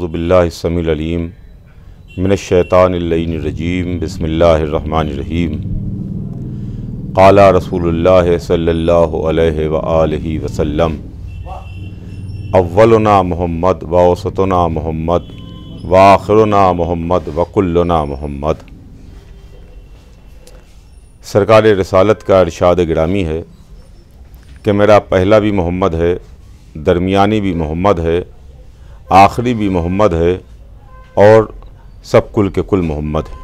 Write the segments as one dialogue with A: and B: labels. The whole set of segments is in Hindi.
A: अऊज़ु बिल्लाहि स्समीउल अलीम मिनश्शैतानिर रजीम बिस्मिल्लाहिर्रहमानिर्रहीम। क़ाला रसूलुल्लाह सल्लल्लाहु अलैहि व आलिहि वसल्लम अव्वलुना मुहम्मद व औसतुना मुहम्मद व आखिरुना मुहम्मद व कुल्लुना मुहम्मद। सरकार रिसालत का इरशाद गिरामी है कि मेरा पहला भी मोहम्मद है, दरमियानी भी मोहम्मद है, आखिरी भी मोहम्मद है और सब कुल के कुल मोहम्मद है।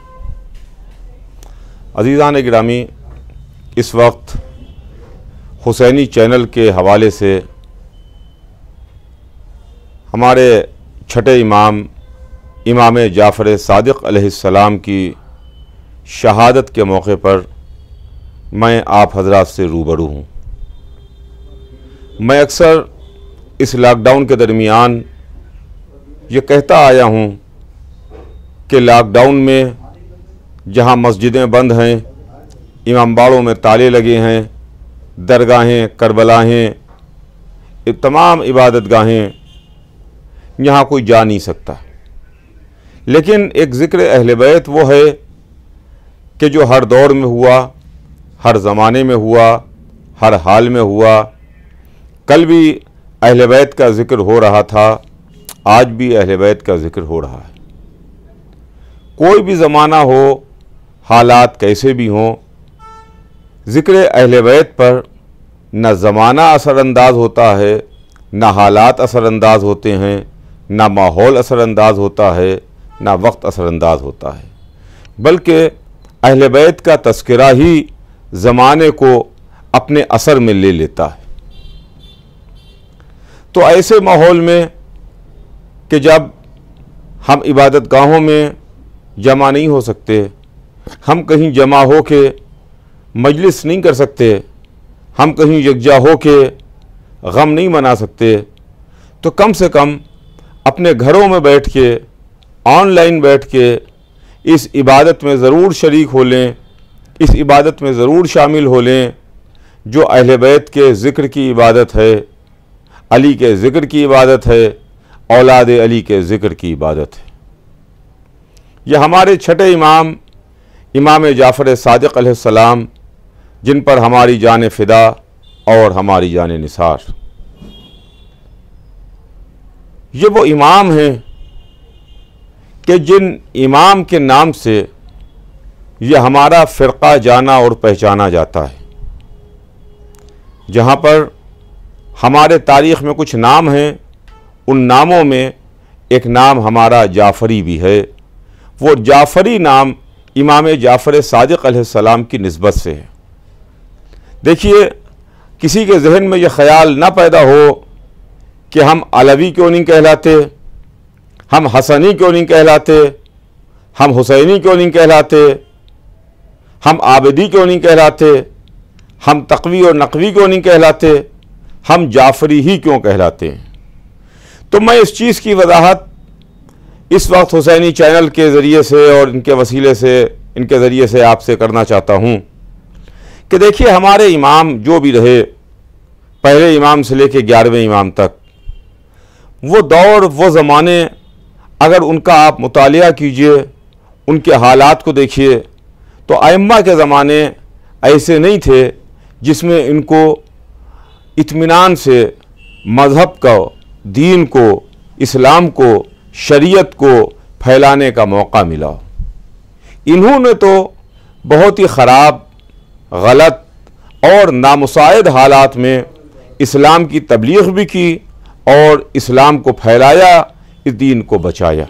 A: अज़ीज़ान गिरामी, इस वक्त हुसैनी चैनल के हवाले से हमारे छठे इमाम इमाम जाफ़र सादिक़ अलैहिस्सलाम की शहादत के मौके पर मैं आप हज़रात से रूबरू हूँ। मैं अक्सर इस लॉकडाउन के दरमियान ये कहता आया हूँ कि लॉकडाउन में जहाँ मस्जिदें बंद हैं, इमामबाड़ों में ताले लगे हैं, दरगाहें, करबलाहें, तमाम इबादतगाहें, यहाँ कोई जा नहीं सकता। लेकिन एक ज़िक्र अहले बैत वो है कि जो हर दौर में हुआ, हर ज़माने में हुआ, हर हाल में हुआ। कल भी अहले बैत का ज़िक्र हो रहा था, आज भी अहले बैत का ज़िक्र हो रहा है। कोई भी ज़माना हो, हालात कैसे भी हों, ज़िक्र अहले बैत पर न ज़माना असरअंदाज होता है, न हालात असरअंदाज होते हैं, न माहौल असरअंदाज होता है, न वक्त असरअंदाज होता है, बल्कि अहले बैत का तज़किरा ही ज़माने को अपने असर में ले लेता है। तो ऐसे माहौल में कि जब हम इबादत गाहों में जमा नहीं हो सकते, हम कहीं जमा हो के मजलिस नहीं कर सकते, हम कहीं यकजा हो के गम नहीं मना सकते, तो कम से कम अपने घरों में बैठ के, ऑनलाइन बैठ के इस इबादत में ज़रूर शरीक हो लें, इस इबादत में ज़रूर शामिल हो लें जो अहले बैत के ज़िक्र की इबादत है, अली के ज़िक्र की इबादत है, औलाद अली के ज़िक्र की इबादत है। यह हमारे छठे इमाम इमाम जाफ़र सादिक़ अलैहिस्सलाम, जिन पर हमारी जान फ़िदा और हमारी जान निसार, ये वो इमाम हैं कि जिन इमाम के नाम से यह हमारा फ़िरक़ा जाना और पहचाना जाता है। जहाँ पर हमारे तारीख़ में कुछ नाम हैं, उन नामों में एक नाम हमारा जाफ़री भी है। वो जाफ़री नाम इमाम जाफ़र सादिक़ अलैहिस्सलाम की निस्बत से है। देखिए, किसी के जहन में यह ख़याल ना पैदा हो कि हम अलवी क्यों नहीं कहलाते, हम हसनी क्यों नहीं कहलाते, हम हुसैनी क्यों नहीं कहलाते, हम आबिदी क्यों नहीं कहलाते, हम तक़वी और नक़वी क्यों नहीं कहलाते, हम जाफ़री ही क्यों कहलाते हैं। तो मैं इस चीज़ की वजाहत इस वक्त हुसैनी चैनल के ज़रिए से और इनके वसीले से, इनके ज़रिए से आपसे करना चाहता हूँ कि देखिए, हमारे इमाम जो भी रहे, पहले इमाम से लेकर 11वें इमाम तक, वो दौर, वो ज़माने, अगर उनका आप मुतालिया कीजिए, उनके हालात को देखिए, तो अइम्मा के ज़माने ऐसे नहीं थे जिसमें इनको इत्मीनान से मज़हब को, दीन को, इस्लाम को, शरीयत को फैलाने का मौका मिला। इन्होंने तो बहुत ही ख़राब, गलत और नामुसाइद हालात में इस्लाम की तबलीग भी की और इस्लाम को फैलाया, इस दीन को बचाया।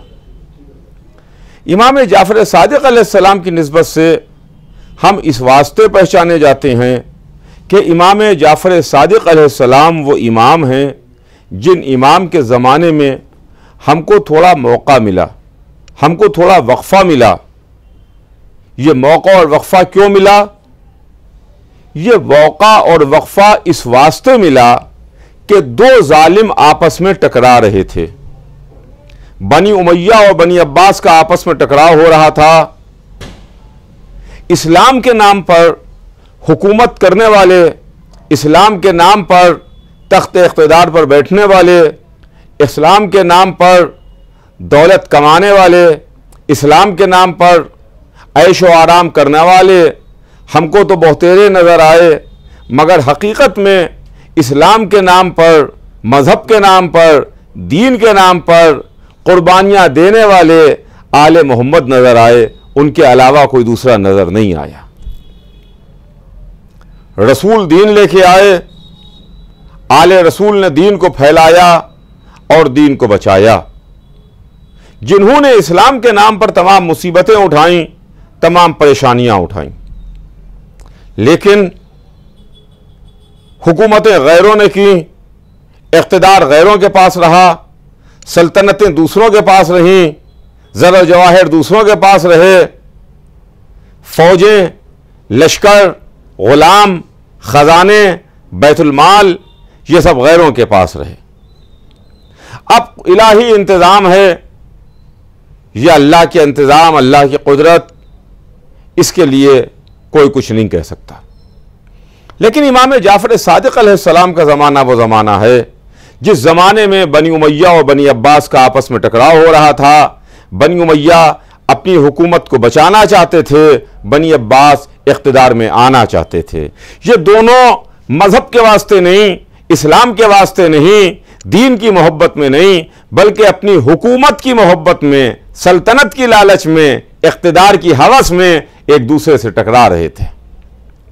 A: इमाम जाफ़र सादिक़ अलैहिस्सलाम की निस्बत से हम इस वास्ते पहचाने जाते हैं कि इमाम जाफ़र सादिक़ अलैहिस्सलाम वो इमाम हैं जिन इमाम के ज़माने में हमको थोड़ा मौका मिला, हमको थोड़ा वक्फ़ा मिला। ये मौका और वक्फ़ा क्यों मिला? ये मौका और वक्फ़ा इस वास्ते मिला कि दो जालिम आपस में टकरा रहे थे। बनी उमैया और बनी अब्बास का आपस में टकराव हो रहा था। इस्लाम के नाम पर हुकूमत करने वाले, इस्लाम के नाम पर तख्त इक़्तिदार पर बैठने वाले, इस्लाम के नाम पर दौलत कमाने वाले, इस्लाम के नाम पर ऐश व आराम करने वाले हमको तो बहुतेरे नज़र आए, मगर हकीकत में इस्लाम के नाम पर, मज़हब के नाम पर, दीन के नाम पर कुर्बानियाँ देने वाले आले मोहम्मद नज़र आए। उनके अलावा कोई दूसरा नज़र नहीं आया। रसूल दीन लेके आए, आले रसूल ने दीन को फैलाया और दीन को बचाया। जिन्होंने इस्लाम के नाम पर तमाम मुसीबतें उठाईं, तमाम परेशानियां उठाईं, लेकिन हुकूमतें गैरों ने की, इख्तिदार गैरों के पास रहा, सल्तनतें दूसरों के पास रहीं, ज़र जवाहिर दूसरों के पास रहे, फौजें, लश्कर, गुलाम, खजाने, बैतुल माल, ये सब गैरों के पास रहे। अब इलाही इंतज़ाम है, यह अल्लाह के इंतज़ाम, अल्लाह की कुदरत, इसके लिए कोई कुछ नहीं कह सकता। लेकिन इमाम जाफ़र सादिक़ अलैहिस्सलाम का ज़माना वो ज़माना है जिस ज़माने में बनी उमैया और बनी अब्बास का आपस में टकराव हो रहा था। बनी उमैया अपनी हुकूमत को बचाना चाहते थे, बनी अब्बास इख्तिदार में आना चाहते थे। ये दोनों मज़हब के वास्ते नहीं, इस्लाम के वास्ते नहीं, दीन की मोहब्बत में नहीं, बल्कि अपनी हुकूमत की मोहब्बत में, सल्तनत की लालच में, इख्तिदार की हवस में एक दूसरे से टकरा रहे थे।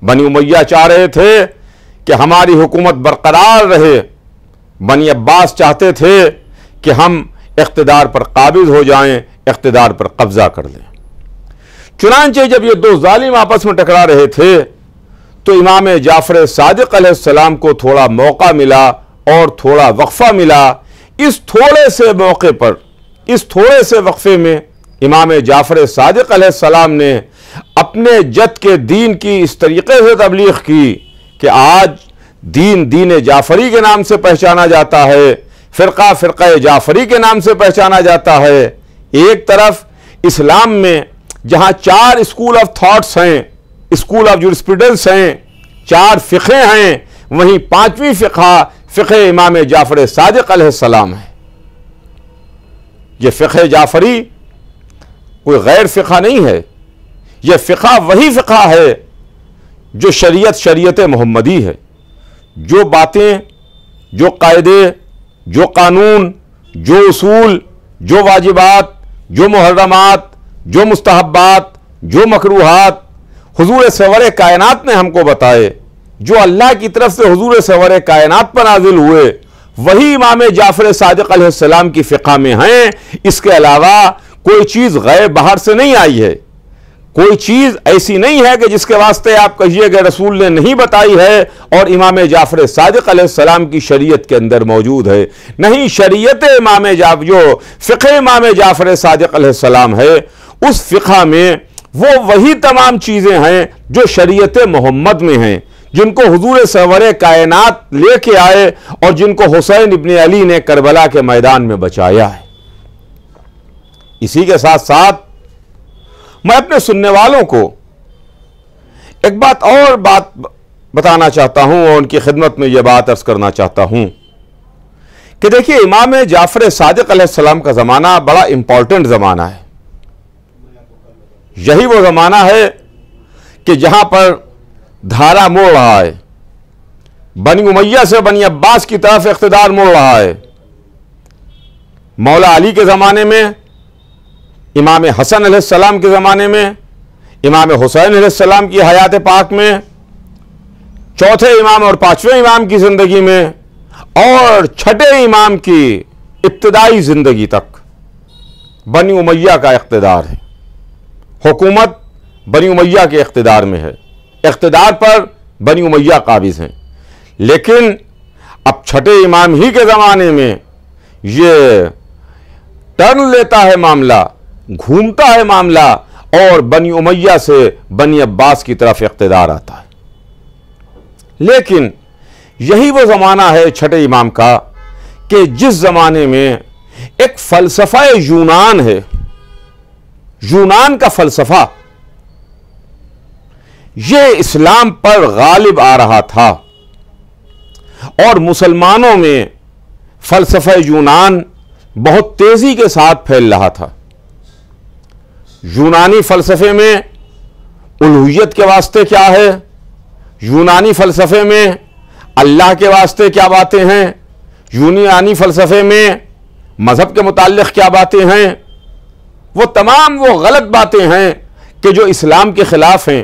A: बनी उमैया चाह रहे थे कि हमारी हुकूमत बरकरार रहे, बनी अब्बास चाहते थे कि हम इख्तिदार पर काबिज हो जाएं, इख्तिदार पर कब्जा कर लें। चुनांचे जब ये दो जालिम आपस में टकरा रहे थे तो इमाम जाफ़र सादिक़ अलैहिस्सलाम को थोड़ा मौका मिला और थोड़ा वक्फा मिला। इस थोड़े से मौके पर, इस थोड़े से वक्फे में इमाम जाफ़र सादिक़ अलैहिस्सलाम ने अपने जद के दीन की इस तरीके से तबलीग की कि आज दीन दीन जाफ़री के नाम से पहचाना जाता है, फ़िरक़ा फ़िरक़ा जाफ़री के नाम से पहचाना जाता है। एक तरफ इस्लाम में जहाँ 4 स्कूल ऑफ थॉट्स हैं, स्कूल ऑफ जुरिस्प्रूडेंस हैं, 4 फ़िक़े हैं, वहीं 5वीं फ़िक़े इमाम जाफ़र सादिक़ अलैहिस्सलाम है। यह फ़िक़े जाफ़री कोई गैर फ़िक़ा नहीं है, यह फ़िक़ा वही फ़िक़ा है जो शरीयत मोहम्मदी है। जो बातें, जो कायदे, जो कानून, जो उसूल, जो वाजिबात, जो मुहर्रमात, जो मुस्तहब्बात, जो मकरूहात हुजूर सरवर कायनात ने हमको बताए, जो अल्लाह की तरफ से हुजूर सरवर कायनात पर नाजिल हुए, वही इमाम जाफ़र सादिक़ अलैहिस्सलाम की फ़िक़ा में हैं। इसके अलावा कोई चीज़ गैर बाहर से नहीं आई है, कोई चीज़ ऐसी नहीं है कि जिसके वास्ते आप कहिए कि रसूल ने नहीं बताई है और इमाम जाफ़र सादिक़ अलैहिस्सलाम की शरीयत के अंदर मौजूद है। नहीं, शरीयत इमाम जाफ़र, जो फ़िक़े इमाम जाफ़र सादिक़ अलैहिस्सलाम है, उस फ़िक़ा में वो वही तमाम चीज़ें हैं जो शरीयत मोहम्मद में हैं, जिनको हुजूर सरवर कायनात लेके आए और जिनको हुसैन इब्न अली ने करबला के मैदान में बचाया है। इसी के साथ साथ मैं अपने सुनने वालों को एक और बात बताना चाहता हूं और उनकी खिदमत में यह बात अर्ज करना चाहता हूं कि देखिए, इमाम जाफ़र सादिक़ अलैहिस्सलाम का ज़माना बड़ा इंपॉर्टेंट ज़माना है। यही वो ज़माना है कि जहां पर धारा मोड़ रहा है, बनी उमैया से बनी अब्बास की तरफ इख्तिदार मोड़ रहा है। मौला अली के ज़माने में, इमाम हसन अलैहिस्सलाम के ज़माने में, इमाम हुसैन अलैहिस्सलाम की हयात पाक में, चौथे इमाम और 5वें इमाम की ज़िंदगी में और 6ठे इमाम की इब्तिदाई ज़िंदगी तक बनी उमैया का इख्तिदार है। हुकूमत बनी उमैया के इख्तिदार में है, इख्तिदार पर बनी उमैया काबिज़ हैं। लेकिन अब 6ठे इमाम ही के ज़माने में ये टर्न लेता है मामला, घूमता है मामला और बनी उमैया से बनी अब्बास की तरफ इख्तिदार आता है। लेकिन यही वो ज़माना है 6ठे इमाम का कि जिस ज़माने में एक फ़लसफ़ा यूनान है, यूनान का फ़लसफ़ा ये इस्लाम पर गालिब आ रहा था और मुसलमानों में फ़लसफ़ा यूनान बहुत तेजी के साथ फैल रहा था। यूनानी फलसफे में उलूहियत के वास्ते क्या है, यूनानी फलसफे में अल्लाह के वास्ते क्या बातें हैं, यूनानी फलसफे में मज़हब के मुताल्लिक़ क्या बातें हैं, वो तमाम वो गलत बातें हैं कि जो इस्लाम के ख़िलाफ़ हैं,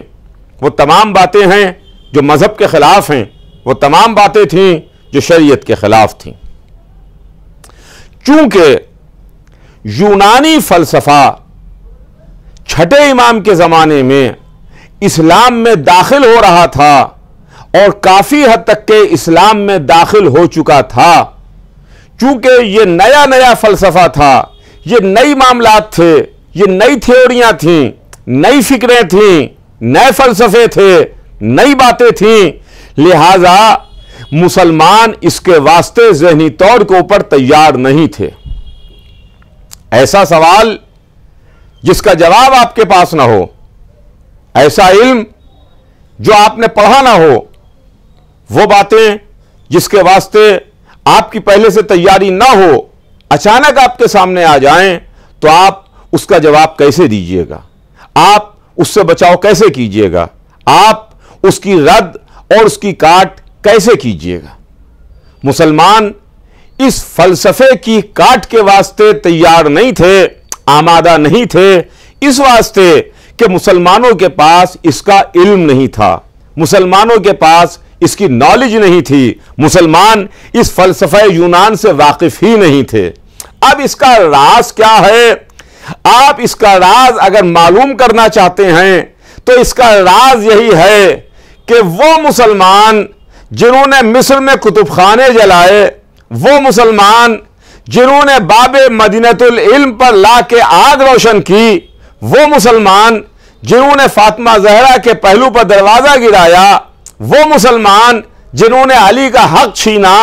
A: वो तमाम बातें हैं जो मज़हब के ख़िलाफ़ हैं, वो तमाम बातें थीं जो शरीयत के ख़िलाफ़ थीं। चूंकि यूनानी फ़लसफ़ा छठे इमाम के ज़माने में इस्लाम में दाखिल हो रहा था और काफ़ी हद तक के इस्लाम में दाखिल हो चुका था, चूंकि ये नया नया फ़लसफ़ा था, ये नई मामलात थे, ये नई थ्योरियाँ थीं, नई फ़िक्रें थीं, नए फ़लसफ़े थे, नई बातें थीं, लिहाजा मुसलमान इसके वास्ते ज़हनी तौर के ऊपर तैयार नहीं थे। ऐसा सवाल जिसका जवाब आपके पास ना हो, ऐसा इल्म जो आपने पढ़ा ना हो, वो बातें जिसके वास्ते आपकी पहले से तैयारी ना हो, अचानक आपके सामने आ जाएं तो आप उसका जवाब कैसे दीजिएगा, आप उससे बचाव कैसे कीजिएगा, आप उसकी रद्द और उसकी काट कैसे कीजिएगा। मुसलमान इस फलसफे की काट के वास्ते तैयार नहीं थे, आमादा नहीं थे, इस वास्ते कि मुसलमानों के पास इसका इल्म नहीं था, मुसलमानों के पास इसकी नॉलेज नहीं थी, मुसलमान इस फलसफे यूनान से वाकिफ ही नहीं थे। अब इसका राज क्या है? आप इसका राज अगर मालूम करना चाहते हैं तो इसका राज यही है कि वो मुसलमान जिन्होंने मिस्र में कुतुबखाने जलाए, वो मुसलमान जिन्होंने बाबे मदीनतुल इल्म पर ला के आग रोशन की, वो मुसलमान जिन्होंने फातिमा ज़हरा के पहलू पर दरवाज़ा गिराया, वो मुसलमान जिन्होंने अली का हक छीना,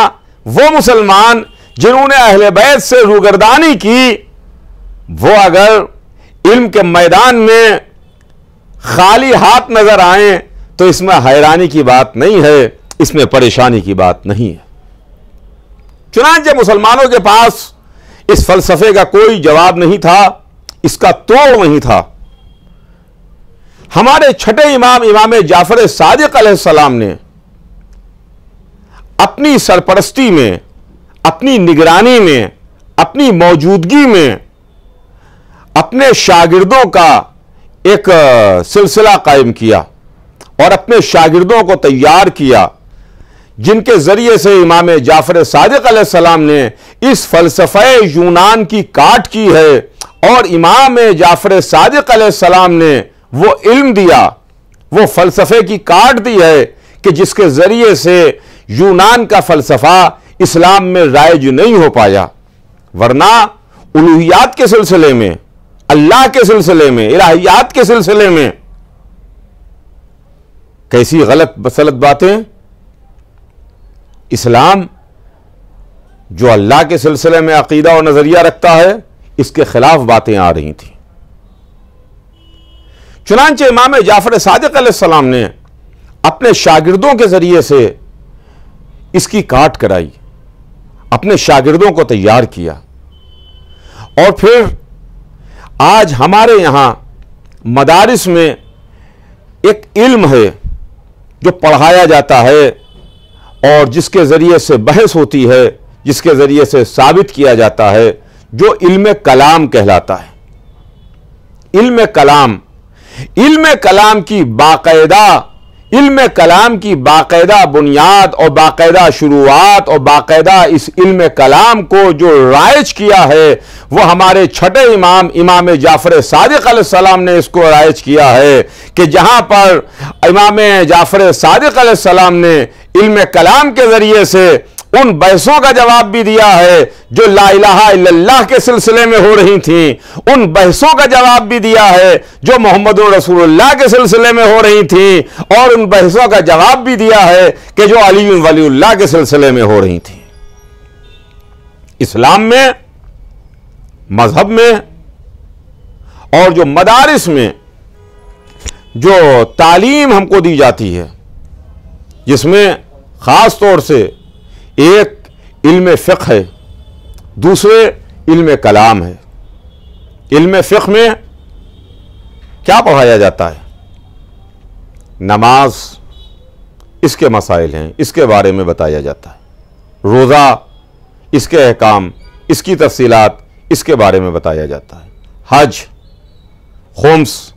A: वो मुसलमान जिन्होंने अहले बैत से रूगर्दानी की, वो अगर इल्म के मैदान में खाली हाथ नजर आए तो इसमें हैरानी की बात नहीं है, इसमें परेशानी की बात नहीं है। चुनांचे मुसलमानों के पास इस फलसफे का कोई जवाब नहीं था, इसका तोड़ नहीं था। हमारे छठे इमाम इमाम जाफर सादिक अलैहिस्सलाम ने अपनी सरपरस्ती में, अपनी निगरानी में, अपनी मौजूदगी में अपने शागिर्दों का एक सिलसिला कायम किया और अपने शागिर्दों को तैयार किया, जिनके जरिए से इमाम जाफर सादिक अलैहिस्सलाम ने इस फलसफे यूनान की काट की है और इमाम जाफर सादिक अलैहिस्सलाम ने वो इल्म दिया, वो फलसफे की काट दी है कि जिसके जरिए से यूनान का फलसफा इस्लाम में राइज नहीं हो पाया। वरना उलूहियात के सिलसिले में, अल्लाह के सिलसिले में, इलाहियात के सिलसिले में कैसी गलत बसलत बातें। इस्लाम जो अल्लाह के सिलसिले में अकीदा और नजरिया रखता है, इसके खिलाफ बातें आ रही थी। चुनांचे इमाम जाफर सादिक अलैहिस्सलाम ने अपने शागिर्दों के जरिए से इसकी काट कराई, अपने शागिर्दों को तैयार किया और फिर आज हमारे यहां मदारिस में एक इल्म है जो पढ़ाया जाता है और जिसके ज़रिए से बहस होती है, जिसके ज़रिए से साबित किया जाता है, जो इल्म कलाम कहलाता है। इल्म कलाम, इल्म कलाम की बाकायदा, इल्म कलाम की बाकायदा बुनियाद और बाकायदा शुरुआत और बाकायदा इस इल्म कलाम को जो राइज किया है, वो हमारे छठे इमाम इमाम जाफर सादिक अलैहिस्सलाम ने इसको राइज किया है कि जहां पर इमाम जाफर सादिक अलैहिस्सलाम ने इल्म कलाम के जरिए से उन बहसों का जवाब भी दिया है जो ला इलाहा इल्लल्लाह के सिलसिले में हो रही थी, उन बहसों का जवाब भी दिया है जो मोहम्मद रसूलुल्लाह के सिलसिले में हो रही थी, और उन बहसों का जवाब भी दिया है कि जो अली वलीउल्लाह के सिलसिले में हो रही थी। इस्लाम में, मजहब में और जो मदारिस में जो तालीम हमको दी जाती है, जिसमें खास तौर से एक इल्म फ़िक़्ह है, दूसरे इल्म कलाम है। इल्म फ़िक़्ह में क्या पढ़ाया जाता है? नमाज, इसके मसाइल हैं, इसके बारे में बताया जाता है। रोज़ा, इसके अहकाम, इसकी तफसीलात, इसके बारे में बताया जाता है। हज, खुम्स,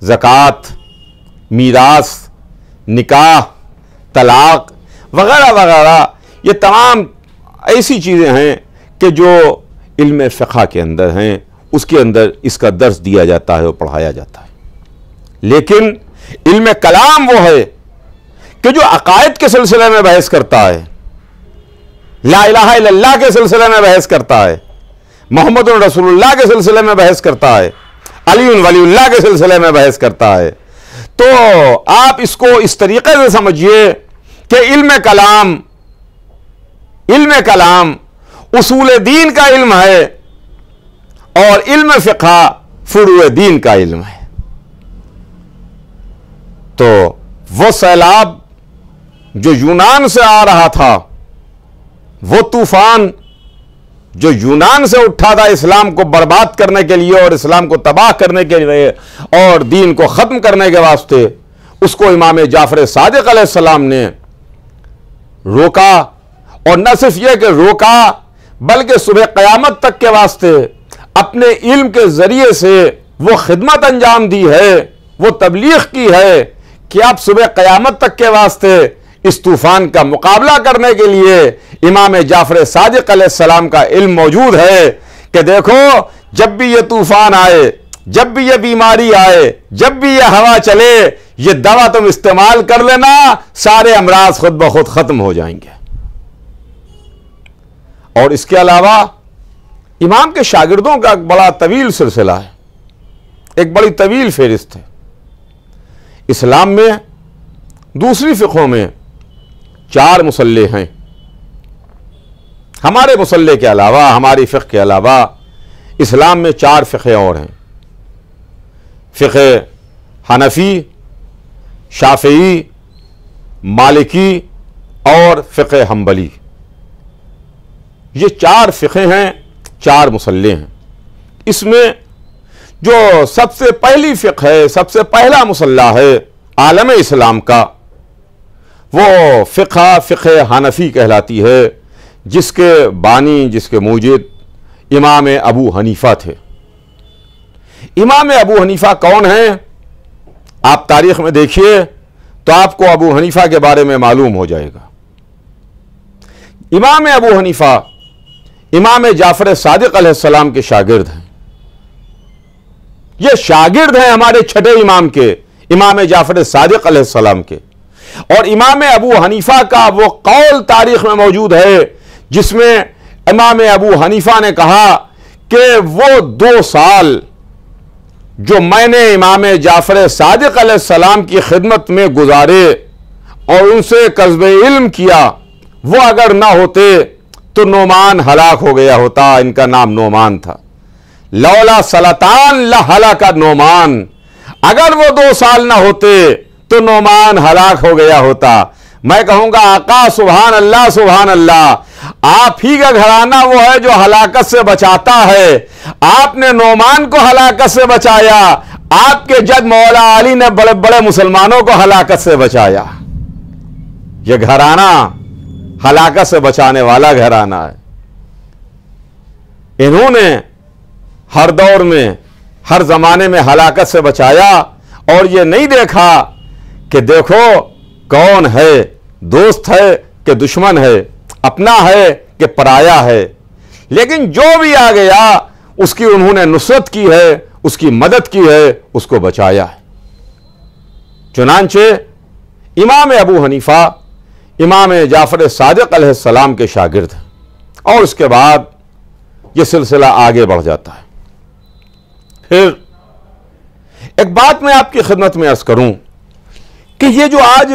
A: ज़कात, मीरास, निकाह, तलाक़ वगैरह वगैरह, ये तमाम ऐसी चीज़ें हैं कि जो इल्म फ़िक़्ह के अंदर हैं, उसके अंदर इसका दर्स दिया जाता है और पढ़ाया जाता है। लेकिन इल्म कलाम वो है कि जो अकायद के सिलसिले में बहस करता है, ला इलाहा इल्लल्लाह के सिलसिले में बहस करता है, मोहम्मद रसूलुल्लाह के सिलसिले में बहस करता है, अली वलीउल्लाह के सिलसिले में बहस करता है। तो आप इसको इस तरीके से समझिए कि इल्म कलाम उसूल दीन का इल्म है और इल्म फ़िक़्ह फ़ुरूए दीन का इल्म है। तो वो सैलाब जो यूनान से आ रहा था, वो तूफान जो यूनान से उठा था इस्लाम को बर्बाद करने के लिए और इस्लाम को तबाह करने के लिए और दीन को ख़त्म करने के वास्ते, उसको इमाम जाफ़र सादिक़ अलैहिस्सलाम ने रोका। और न सिर्फ यह कि रोका, बल्कि सुबह क़यामत तक के वास्ते अपने इल्म के ज़रिए से वो खिदमत अंजाम दी है, वो तबलीग की है कि आप सुबह क़यामत तक के वास्ते इस तूफ़ान का मुकाबला करने के लिए इमाम जाफ़र सादिक़ अलैहिस्सलाम का इल्म मौजूद है कि देखो, जब भी ये तूफ़ान आए, जब भी ये बीमारी आए, जब भी ये हवा चले, ये दवा तुम इस्तेमाल कर लेना, सारे अमराज खुद ब खुद ख़त्म हो जाएंगे। और इसके अलावा इमाम के शागिर्दों का एक बड़ा तवील सिलसिला है, एक बड़ी तवील फहरिस्त है। इस्लाम में दूसरी फ़िक़ों में 4 मुसल्ले हैं। हमारे मुसल्ले के अलावा, हमारी फ़िक़्ह के अलावा इस्लाम में 4 फ़िक़ें और हैं। फ़िक़्ह हनफ़ी, शाफ़िई, मालिकी और फ़िक़्ह हम्बली। ये 4 फ़िक़ें हैं, 4 मुसल्ले हैं। इसमें जो सबसे पहली फ़िक़्ह है, सबसे पहला मुसल्ला है आलम इस्लाम का, वो फ़िक़्ह हनफ़ी कहलाती है, जिसके बानी, जिसके मूजिद इमाम अबू हनीफ़ा थे। इमाम अबू हनीफ़ा कौन हैं? आप तारीख़ में देखिए तो आपको अबू हनीफ़ा के बारे में मालूम हो जाएगा। इमाम अबू हनीफ़ा इमाम जाफ़र सादिक़ अलैहिस्सलाम के शागिर्द हैं। ये शागिर्द हैं हमारे छठे इमाम के, इमाम जाफ़र सादिक़ अलैहिस्सलाम के। और इमाम अबू हनीफ़ा का वो कौल तारीख़ में मौजूद है जिसमें इमाम अबू हनीफ़ा ने कहा कि वो 2 साल जो मैंने इमाम जाफ़र सादिक़ अलैहिस्सलाम की खिदमत में गुजारे और उनसे कस्ब इल्म किया, वो अगर ना होते तो नोमान हलाक हो गया होता। इनका नाम नोमान था। लौला सलतान ला हलाका नोमान, अगर वो 2 साल ना होते तो नोमान हलाक हो गया होता। मैं कहूंगा आका सुभान अल्लाह, सुभान अल्लाह, आप ही का घराना वो है जो हलाकत से बचाता है। आपने नोमान को हलाकत से बचाया, आपके जद मौला अली ने बड़े बड़े मुसलमानों को हलाकत से बचाया। यह घराना हलाकत से बचाने वाला घराना है। इन्होंने हर दौर में, हर जमाने में हलाकत से बचाया और यह नहीं देखा कि देखो कौन है, दोस्त है कि दुश्मन है, अपना है कि पराया है, लेकिन जो भी आ गया उसकी उन्होंने नुसरत की है, उसकी मदद की है, उसको बचाया है। चुनांचे इमाम अबू हनीफ़ा इमाम जाफ़र सादिक़ अलैहिस्सलाम के शागिर्द हैं। और उसके बाद यह सिलसिला आगे बढ़ जाता है। फिर एक बात मैं आपकी खिदमत में अर्ज करूं कि ये जो आज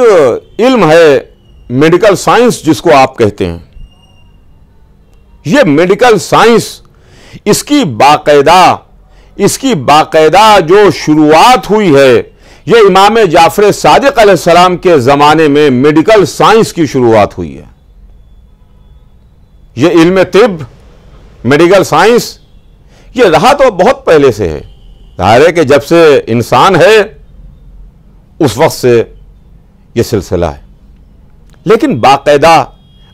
A: इल्म है, मेडिकल साइंस जिसको आप कहते हैं, ये मेडिकल साइंस, इसकी बाकायदा जो शुरुआत हुई है, ये इमाम जाफ़र सादिक़ अलैहिस्सलाम के ज़माने में मेडिकल साइंस की शुरुआत हुई है। ये इल्म तिब मेडिकल साइंस, ये रहा तो बहुत पहले से है। जाहिर है कि जब से इंसान है उस वक्त से ये सिलसिला है। लेकिन बाकायदा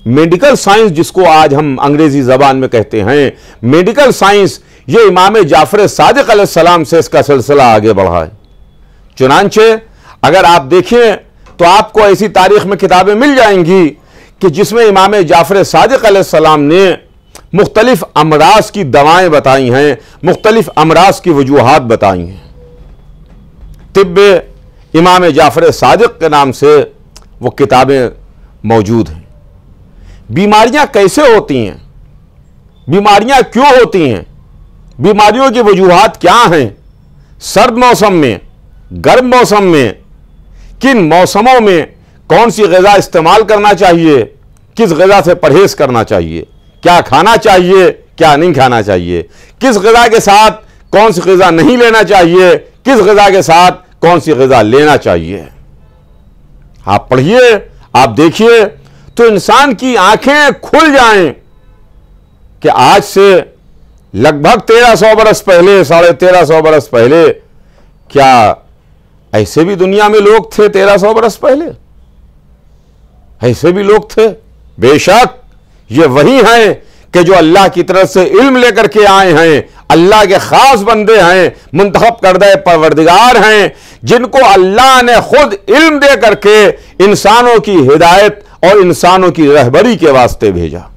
A: मेडिकल साइंस, जिसको आज हम अंग्रेजी जबान में कहते हैं मेडिकल साइंस, ये इमाम जाफर सादिक अलैहिस्सलाम से इसका सिलसिला आगे बढ़ा है। चुनांचे अगर आप देखें तो आपको ऐसी तारीख में किताबें मिल जाएंगी कि जिसमें इमाम जाफर सादिक अलैहिस्सलाम ने मुख्तलिफ अमराज की दवाएं बताई हैं, मुख्तलिफ अमराज की वजूहात बताई हैं। तिब्ब इमाम जाफर सादिक के नाम से वो किताबें मौजूद हैं। बीमारियां कैसे होती हैं, बीमारियां क्यों होती हैं, बीमारियों की वजूहात क्या हैं, सर्द मौसम में, गर्म मौसम में, किन मौसमों में कौन सी ग़िज़ा इस्तेमाल करना चाहिए, किस ग़िज़ा से परहेज़ करना चाहिए, क्या खाना चाहिए, क्या नहीं खाना चाहिए, किस ग़िज़ा के साथ कौन सी ग़िज़ा नहीं लेना चाहिए, किस ग़िज़ा के साथ कौन सी ग़िज़ा लेना चाहिए। आप पढ़िए, आप देखिए तो इंसान की आंखें खुल जाएं कि आज से लगभग 1300 बरस पहले, 1350 बरस पहले, क्या ऐसे भी दुनिया में लोग थे? 1300 बरस पहले ऐसे भी लोग थे। बेशक ये वही हैं कि जो अल्लाह की तरफ से इल्म लेकर के आए हैं, अल्लाह के खास बंदे हैं, मुंतखब करदा परवरदिगार हैं, जिनको अल्लाह ने खुद इल्म दे करके इंसानों की हिदायत और इंसानों की रहबरी के वास्ते भेजा।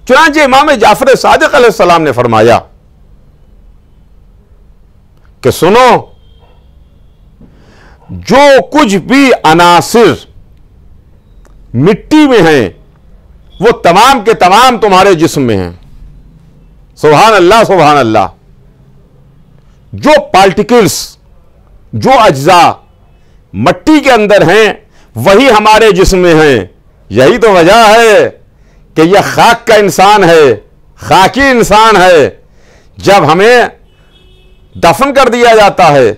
A: चुनांचे इमाम जाफर सादिक अलैहिस्सलाम ने फरमाया कि सुनो, जो कुछ भी अनासिर मिट्टी में हैं वो तमाम के तमाम तुम्हारे जिस्म में हैं। सुभान अल्लाह, सुभान अल्लाह। जो पार्टिकल्स, जो अज्जा मट्टी के अंदर हैं वही हमारे जिस्म में हैं। यही तो वजह है कि यह खाक का इंसान है, खाकी इंसान है। जब हमें दफन कर दिया जाता है,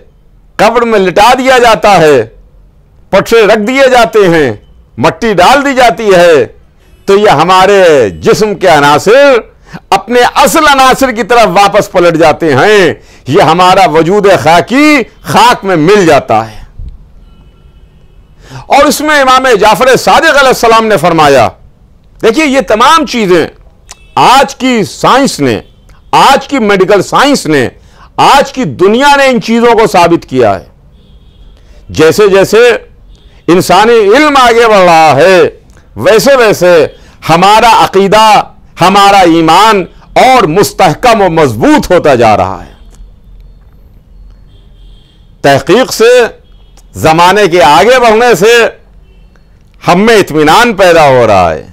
A: कब्र में लिटा दिया जाता है, पटरे रख दिए जाते हैं, मट्टी डाल दी जाती है, तो यह हमारे जिस्म के अनासिर अपने असल अनासिर की तरफ वापस पलट जाते हैं। यह हमारा वजूद खाकी खाक में मिल जाता है। और इसमें इमाम जाफर सादिक अलैहिस्सलाम ने फरमाया, देखिए ये तमाम चीजें आज की साइंस ने, आज की मेडिकल साइंस ने, आज की दुनिया ने इन चीजों को साबित किया है। जैसे जैसे इंसानी इल्म आगे बढ़ रहा है, वैसे वैसे हमारा अकीदा, हमारा ईमान और मुस्तहकम और मजबूत होता जा रहा है। तहकीक से, जमाने के आगे बढ़ने से हम में इत्मीनान पैदा हो रहा है।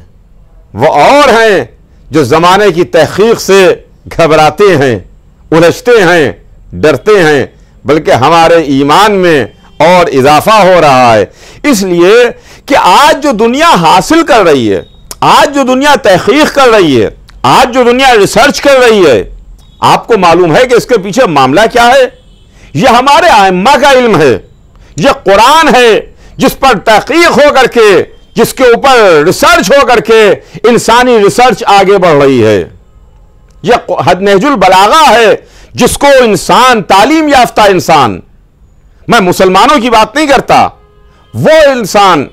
A: वो और हैं जो जमाने की तहकीक से घबराते हैं, उलझते हैं, डरते हैं, बल्कि हमारे ईमान में और इजाफा हो रहा है। इसलिए कि आज जो दुनिया हासिल कर रही है, आज जो दुनिया तहकीक कर रही है, आज जो दुनिया रिसर्च कर रही है, आपको मालूम है कि इसके पीछे मामला क्या है? यह हमारे आइम्मा का इल्म है, यह कुरान है जिस पर तहकीक हो करके, जिसके ऊपर रिसर्च हो करके इंसानी रिसर्च आगे बढ़ रही है। यह नहजुल बलागा है जिसको इंसान, तालीम याफ्ता इंसान, मैं मुसलमानों की बात नहीं करता, वो इंसान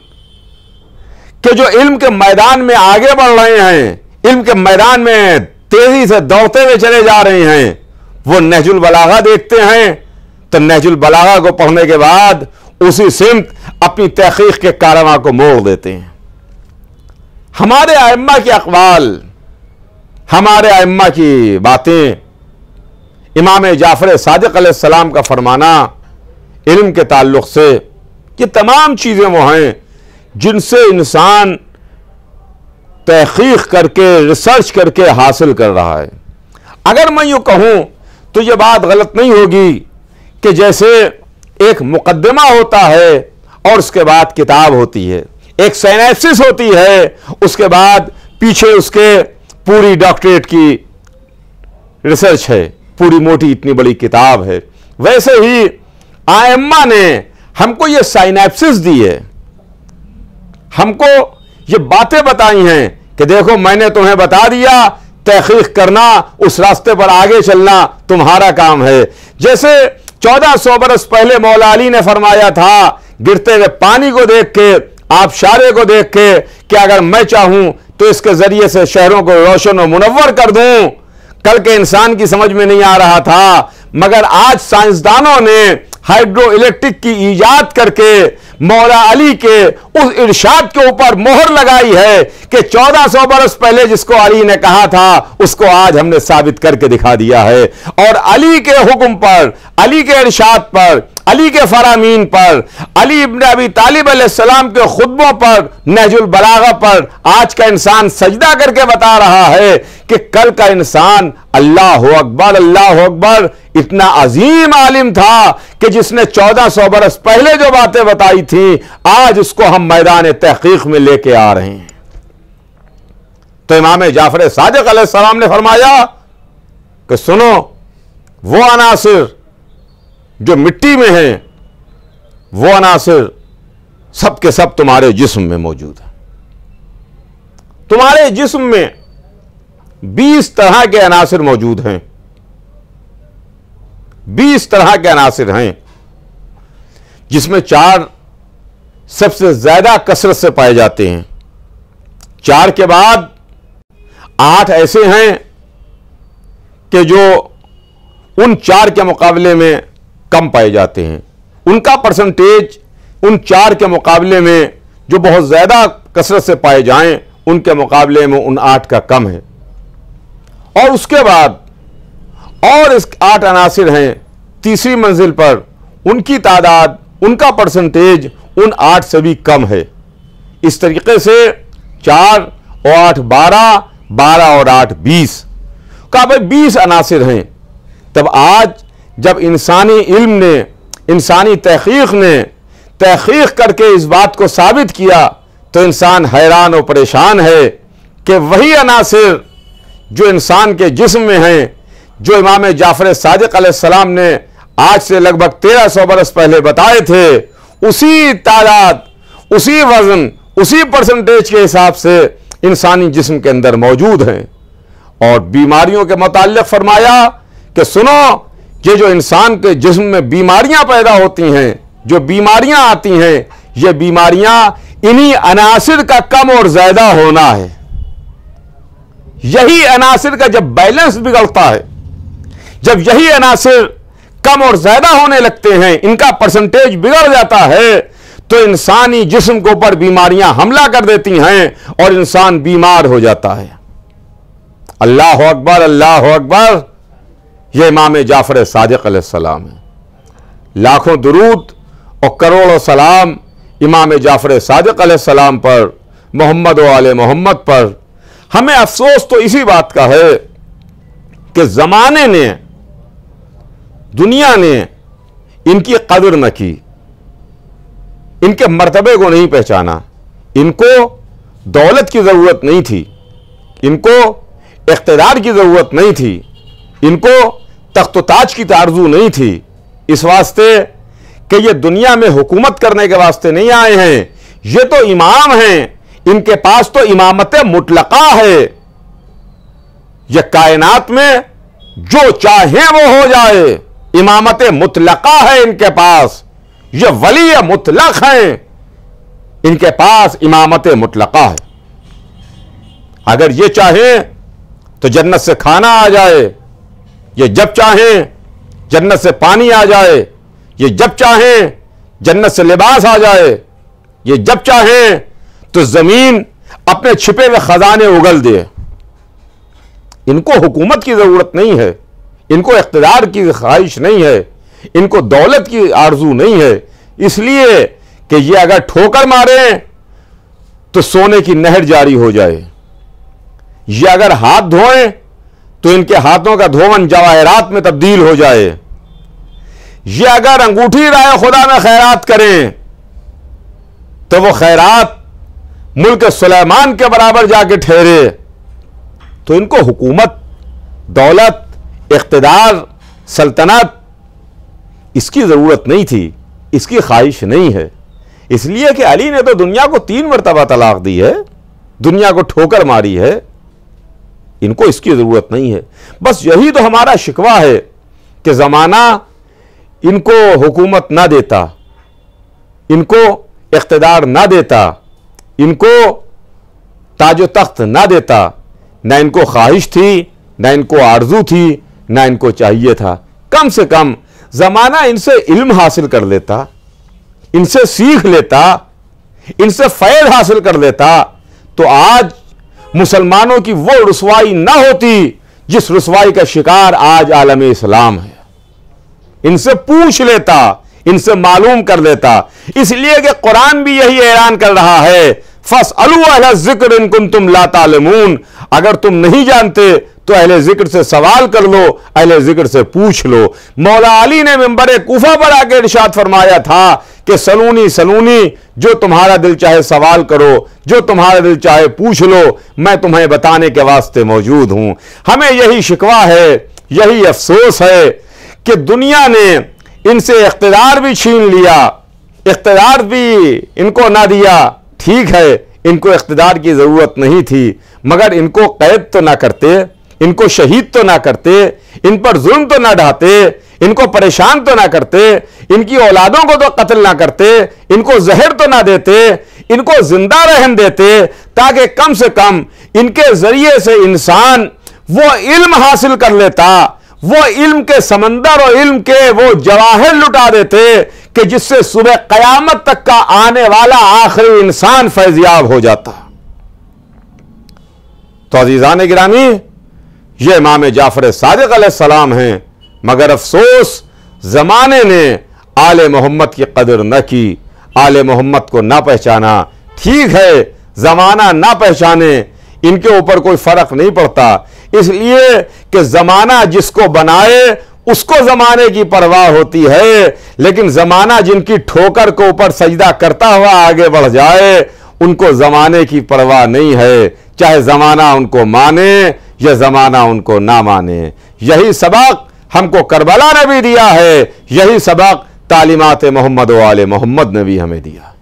A: कि जो इल्म के मैदान में आगे बढ़ रहे हैं, इल्म के मैदान में तेजी से दौड़ते हुए चले जा रहे हैं, वो नहजुल बलागा देखते हैं तो नहजुल बलागा को पढ़ने के बाद उसी सिमत अपनी तहकीक के कारवां को मोड़ देते हैं। हमारे आइम्मा के अक़वाल, हमारे आइम्मा की बातें, इमाम जाफर सादिक अलैहिस्सलाम का फरमाना इल्म के ताल्लुक से, ये तमाम चीज़ें वो हैं जिनसे इंसान तहकीक करके, रिसर्च करके हासिल कर रहा है। अगर मैं यूँ कहूँ तो ये बात गलत नहीं होगी कि जैसे एक मुकद्दमा होता है और उसके बाद किताब होती है, एक सिनॉप्सिस होती है, उसके बाद पीछे उसके पूरी डॉक्टरेट की रिसर्च है, पूरी मोटी इतनी बड़ी किताब है। वैसे ही आइम्मा ने हमको ये सिनॉप्सिस दी है, हमको ये बातें बताई हैं कि देखो मैंने तुम्हें बता दिया तहकीक करना, उस रास्ते पर आगे चलना तुम्हारा काम है। जैसे 1400 बरस पहले मौला अली ने फरमाया था, गिरते हुए पानी को देख के, आबशारे को देख के, कि अगर मैं चाहूं तो इसके जरिए से शहरों को रोशन और मुनव्वर कर दूं। कल के इंसान की समझ में नहीं आ रहा था, मगर आज साइंसदानों ने हाइड्रो इलेक्ट्रिक की ईजाद करके मौला अली के उस इरशाद के ऊपर मोहर लगाई है कि 1400 बरस पहले जिसको अली ने कहा था उसको आज हमने साबित करके दिखा दिया है। और अली के हुक्म पर, अली के इरशाद पर, अली के फरामीन पर, अली इब्न अबी तालिब अलैहिस्सलाम के खुतबों पर, नहजुल बलागा पर आज का इंसान सजदा करके बता रहा है कि कल का इंसान अल्लाह अकबर इतना अजीम आलिम था कि जिसने 1400 बरस पहले जो बातें बताई थी आज उसको हम मैदान तहकीक में लेके आ रहे हैं। तो इमाम जाफर सादिक अलैहिस्सलाम ने फरमाया कि सुनो, वो अनासिर जो मिट्टी में हैं, वो अनासिर सब के सब तुम्हारे जिस्म में मौजूद है। तुम्हारे जिस्म में 20 तरह के अनासिर मौजूद हैं, 20 तरह के अनासिर हैं, जिसमें 4 सबसे ज्यादा कसरत से पाए जाते हैं। 4 के बाद 8 ऐसे हैं कि जो उन 4 के मुकाबले में कम पाए जाते हैं। उनका परसेंटेज उन 4 के मुकाबले में जो बहुत ज्यादा कसरत से पाए जाएं उनके मुकाबले में उन 8 का कम है। और उसके बाद और इस 8 अनासिर हैं तीसरी मंजिल पर, उनकी तादाद, उनका परसेंटेज उन 8 से भी कम है। इस तरीके से 4 और 8 12, 12 और 8 20 का भाई 20 अनासिर हैं। तब आज जब इंसानी इल्म ने, इंसानी तहकीक ने तहकीक करके इस बात को साबित किया तो इंसान हैरान और परेशान है कि वही अनासिर जो इंसान के जिस्म में हैं, जो इमाम जाफर सादिक अलैहिस्सलाम ने आज से लगभग 1300 बरस पहले बताए थे, उसी तादाद, उसी वजन, उसी परसेंटेज के हिसाब से इंसानी जिस्म के अंदर मौजूद हैं। और बीमारियों के मुताल्लिक़ फरमाया कि सुनो, ये जो इंसान के जिस्म में बीमारियां पैदा होती हैं, जो बीमारियां आती हैं, ये बीमारियां इन्हीं अनासिर का कम और ज्यादा होना है। यही अनासिर का जब बैलेंस बिगड़ता है, जब यही अनासिर कम और ज्यादा होने लगते हैं, इनका परसेंटेज बिगड़ जाता है, तो इंसानी जिस्म के ऊपर बीमारियां हमला कर देती हैं और इंसान बीमार हो जाता है। अल्लाह अकबर, अल्लाह अकबर। यह इमाम जाफर सादिक अलैहिस्सलाम है। लाखों दुरूद और करोड़ों सलाम इमाम जाफर सादिक अलैहिस्सलाम पर, मोहम्मद व आले मोहम्मद पर। हमें अफसोस तो इसी बात का है कि जमाने ने, दुनिया ने इनकी कदर न की, इनके मर्तबे को नहीं पहचाना। इनको दौलत की जरूरत नहीं थी, इनको इख्तिदार की जरूरत नहीं थी, इनको तख्त ताज की आरज़ू नहीं थी। इस वास्ते कि ये दुनिया में हुकूमत करने के वास्ते नहीं आए हैं, ये तो इमाम हैं, इनके पास तो इमामत मुतलका है। ये कायनात में जो चाहे वो हो जाए, इमामत मुतलका है इनके पास। ये वली मुतलक हैं, इनके पास इमामत मुतलका है। अगर ये चाहे तो जन्नत से खाना आ जाए, ये जब चाहे जन्नत से पानी आ जाए, ये जब चाहे जन्नत से लिबास आ जाए, ये जब चाहे तो जमीन अपने छिपे हुए खजाने उगल दे। इनको हुकूमत की जरूरत नहीं है, इनको इख्तिदार की ख्वाहिश नहीं है, इनको दौलत की आरजू नहीं है। इसलिए कि ये अगर ठोकर मारे तो सोने की नहर जारी हो जाए, ये अगर हाथ धोएं तो इनके हाथों का धोवन जवाहरात में तब्दील हो जाए, ये अगर अंगूठी राय खुदा में खैरात करें तो वो खैरात मुल्क सुलेमान के बराबर जाके ठहरे। तो इनको हुकूमत, दौलत, इख्तिदार, सल्तनत इसकी जरूरत नहीं थी, इसकी ख्वाहिश नहीं है। इसलिए कि अली ने तो दुनिया को 3 मरतबा तलाक दी है, दुनिया को ठोकर मारी है। इनको इसकी ज़रूरत नहीं है। बस यही तो हमारा शिकवा है कि ज़माना इनको हुकूमत ना देता, इनको इख्तिदार ना देता, इनको ताजो तख्त ना देता, ना इनको ख्वाहिश थी, ना इनको आरजू थी, ना इनको चाहिए था। कम से कम ज़माना इनसे इल्म हासिल कर लेता, इनसे सीख लेता, इनसे फैज़ हासिल कर लेता, तो आज मुसलमानों की वो रुसवाई ना होती जिस रुसवाई का शिकार आज आलम इस्लाम है। इनसे पूछ लेता, इनसे मालूम कर लेता। इसलिए कि कुरान भी यही ऐलान कर रहा है, फस्अलू अहला ज़िक्र इन कुंतुम ला तालमून, अगर तुम नहीं जानते तो अहले जिक्र से सवाल कर लो, अहले जिक्र से पूछ लो। मौला अली ने मिंबर कूफा पर आके इरशाद फरमाया था कि सलूनी सलूनी, जो तुम्हारा दिल चाहे सवाल करो, जो तुम्हारा दिल चाहे पूछ लो, मैं तुम्हें बताने के वास्ते मौजूद हूं। हमें यही शिकवा है, यही अफसोस है कि दुनिया ने इनसे इख्तिदार भी छीन लिया, इख्तिदार भी इनको ना दिया। ठीक है, इनको इख्तिदार की जरूरत नहीं थी, मगर इनको कैद तो ना करते, इनको शहीद तो ना करते, इन पर जुल्म तो ना ढाते, इनको परेशान तो ना करते, इनकी औलादों को तो कत्ल ना करते, इनको जहर तो ना देते, इनको जिंदा रहन देते, ताकि कम से कम इनके जरिए से इंसान वो इल्म हासिल कर लेता, वो इल्म के समंदर और इल्म के वो जवाहिर लुटा देते कि जिससे सुबह कयामत तक का आने वाला आखिरी इंसान फैज़याब हो जाता। तो अजीज़ान गिरामी, ये इमाम जाफर सादिक अलैहिस्सलाम हैं, मगर अफसोस जमाने ने आले मोहम्मद की कदर न की, आले मोहम्मद को ना पहचाना। ठीक है, जमाना ना पहचाने, इनके ऊपर कोई फर्क नहीं पड़ता, इसलिए कि जमाना जिसको बनाए उसको जमाने की परवाह होती है, लेकिन जमाना जिनकी ठोकर के ऊपर सजदा करता हुआ आगे बढ़ जाए उनको जमाने की परवाह नहीं है, चाहे जमाना उनको माने या जमाना उनको ना माने। यही सबक हमको करबला ने भी दिया है, यही सबक तालीमात मोहम्मद व आले मोहम्मद ने भी हमें दिया।